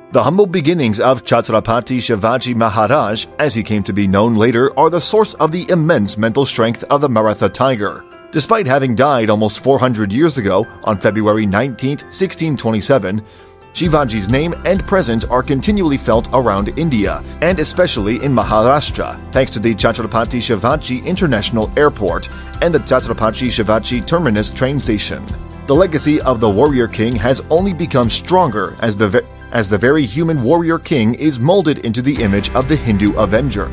The humble beginnings of Chhatrapati Shivaji Maharaj, as he came to be known later, are the source of the immense mental strength of the Maratha tiger. Despite having died almost 400 years ago, on February 19, 1627, Shivaji's name and presence are continually felt around India, and especially in Maharashtra, thanks to the Chhatrapati Shivaji International Airport and the Chhatrapati Shivaji Terminus train station. The legacy of the warrior king has only become stronger as the very human warrior king is molded into the image of the Hindu Avenger.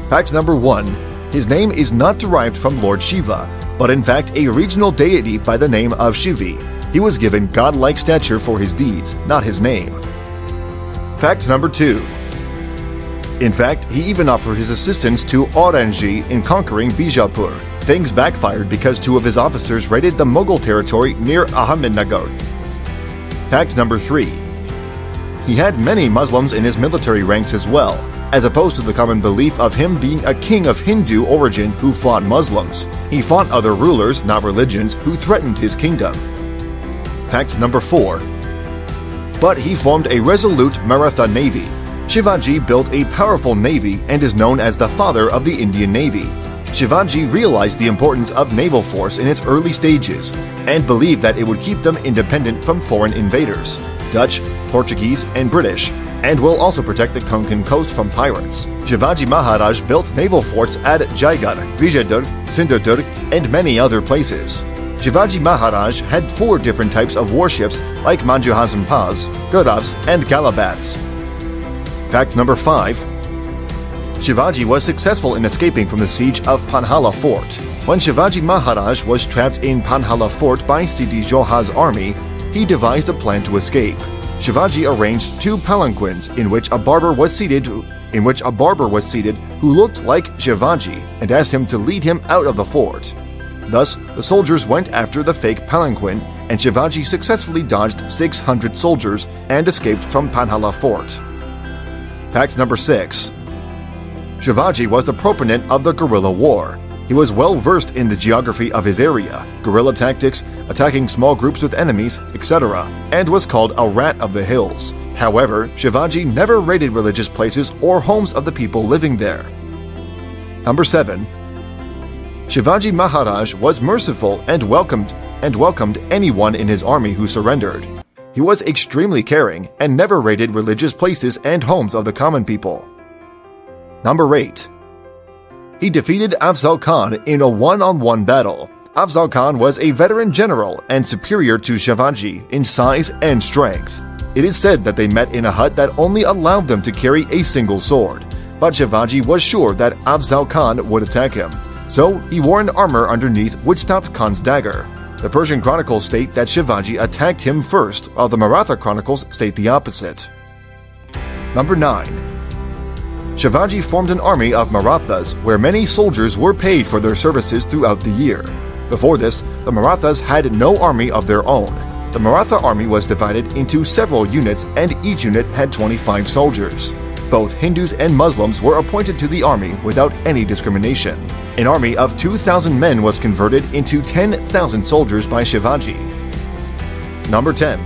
Fact number 1. His name is not derived from Lord Shiva, but in fact a regional deity by the name of Shivi. He was given godlike stature for his deeds, not his name. Fact number 2. In fact, he even offered his assistance to Aurangzeb in conquering Bijapur. Things backfired because 2 of his officers raided the Mughal territory near Ahmednagar. Fact number 3. He had many Muslims in his military ranks as well, as opposed to the common belief of him being a king of Hindu origin who fought Muslims. He fought other rulers, not religions, who threatened his kingdom. Fact number 4. But he formed a resolute Maratha navy. Shivaji built a powerful navy and is known as the father of the Indian Navy. Shivaji realized the importance of naval force in its early stages and believed that it would keep them independent from foreign invaders, Dutch, Portuguese, and British, and will also protect the Konkan coast from pirates. Shivaji Maharaj built naval forts at Jaigarh, Vijayadurg, Sindhudurg, and many other places. Shivaji Maharaj had 4 different types of warships like Manjuhazanpas, Gauravs, and Galabats. Fact number 5. Shivaji was successful in escaping from the siege of Panhala Fort. When Shivaji Maharaj was trapped in Panhala Fort by Siddhi Joha's army, he devised a plan to escape. Shivaji arranged 2 palanquins in which a barber was seated who looked like Shivaji and asked him to lead him out of the fort. Thus, the soldiers went after the fake palanquin, and Shivaji successfully dodged 600 soldiers and escaped from Panhala Fort. Fact number 6. Shivaji was the proponent of the guerrilla war. He was well versed in the geography of his area, guerrilla tactics, attacking small groups with enemies, etc., and was called a rat of the hills. However, Shivaji never raided religious places or homes of the people living there. Number 7. Shivaji Maharaj was merciful and welcomed anyone in his army who surrendered. He was extremely caring and never raided religious places and homes of the common people. Number 8. He defeated Afzal Khan in a one-on-one battle. Afzal Khan was a veteran general and superior to Shivaji in size and strength. It is said that they met in a hut that only allowed them to carry a single sword, but Shivaji was sure that Afzal Khan would attack him. So he wore an armor underneath which stopped Khan's dagger. The Persian chronicles state that Shivaji attacked him first, while the Maratha chronicles state the opposite. Number 9. Shivaji formed an army of Marathas where many soldiers were paid for their services throughout the year. Before this, the Marathas had no army of their own. The Maratha army was divided into several units and each unit had 25 soldiers. Both Hindus and Muslims were appointed to the army without any discrimination. An army of 2,000 men was converted into 10,000 soldiers by Shivaji. Number 10.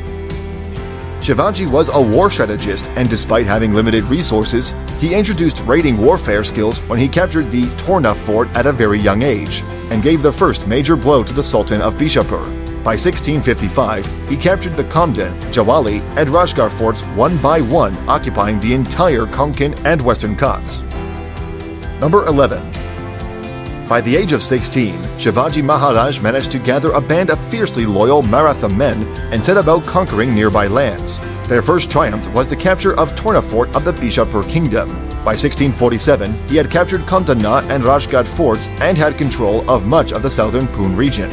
Shivaji was a war strategist, and despite having limited resources, he introduced raiding warfare skills when he captured the Torna fort at a very young age, and gave the first major blow to the Sultan of Bijapur. By 1655, he captured the Kamdan, Jawali, and Rajgarh forts one by one, occupying the entire Konkan and Western Ghats. Number 11. By the age of 16, Shivaji Maharaj managed to gather a band of fiercely loyal Maratha men and set about conquering nearby lands. Their first triumph was the capture of Torna fort of the Bijapur kingdom. By 1647, he had captured Kandana and Rajgarh forts and had control of much of the southern Poon region.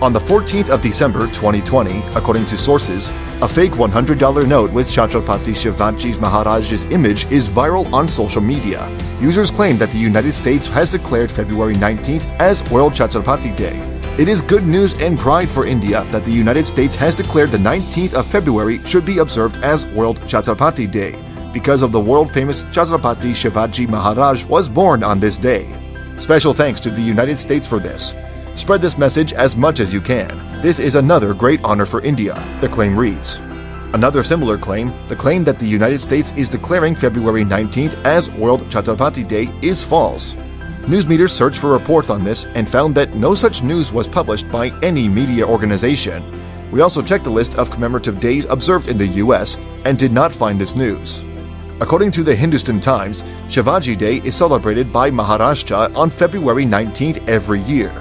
On the 14th of December 2020, according to sources, a fake $100 note with Chhatrapati Shivaji Maharaj's image is viral on social media. Users claim that the United States has declared February 19th as World Chhatrapati Day. It is good news and pride for India that the United States has declared the 19th of February should be observed as World Chhatrapati Day, because of the world-famous Chhatrapati Shivaji Maharaj was born on this day. Special thanks to the United States for this. Spread this message as much as you can. This is another great honor for India, the claim reads. Another similar claim, the claim that the United States is declaring February 19th as World Chhatrapati Day, is false. Newsmeters searched for reports on this and found that no such news was published by any media organization. We also checked the list of commemorative days observed in the US and did not find this news. According to the Hindustan Times, Shivaji Day is celebrated by Maharashtra on February 19th every year.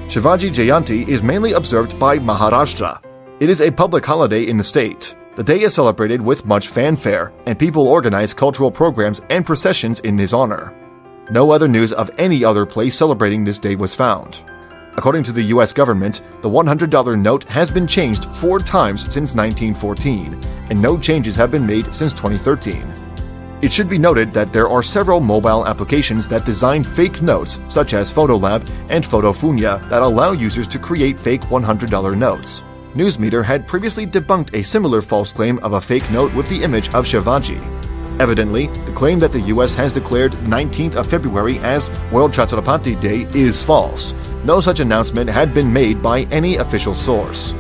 Shivaji Jayanti is mainly observed by Maharashtra. It is a public holiday in the state. The day is celebrated with much fanfare, and people organize cultural programs and processions in his honor. No other news of any other place celebrating this day was found. According to the US government, the $100 note has been changed 4 times since 1914, and no changes have been made since 2013. It should be noted that there are several mobile applications that design fake notes, such as Photolab and Photofunya, that allow users to create fake $100 notes. Newsmeter had previously debunked a similar false claim of a fake note with the image of Shivaji. Evidently, the claim that the US has declared 19th of February as World Chhatrapati Day is false. No such announcement had been made by any official source.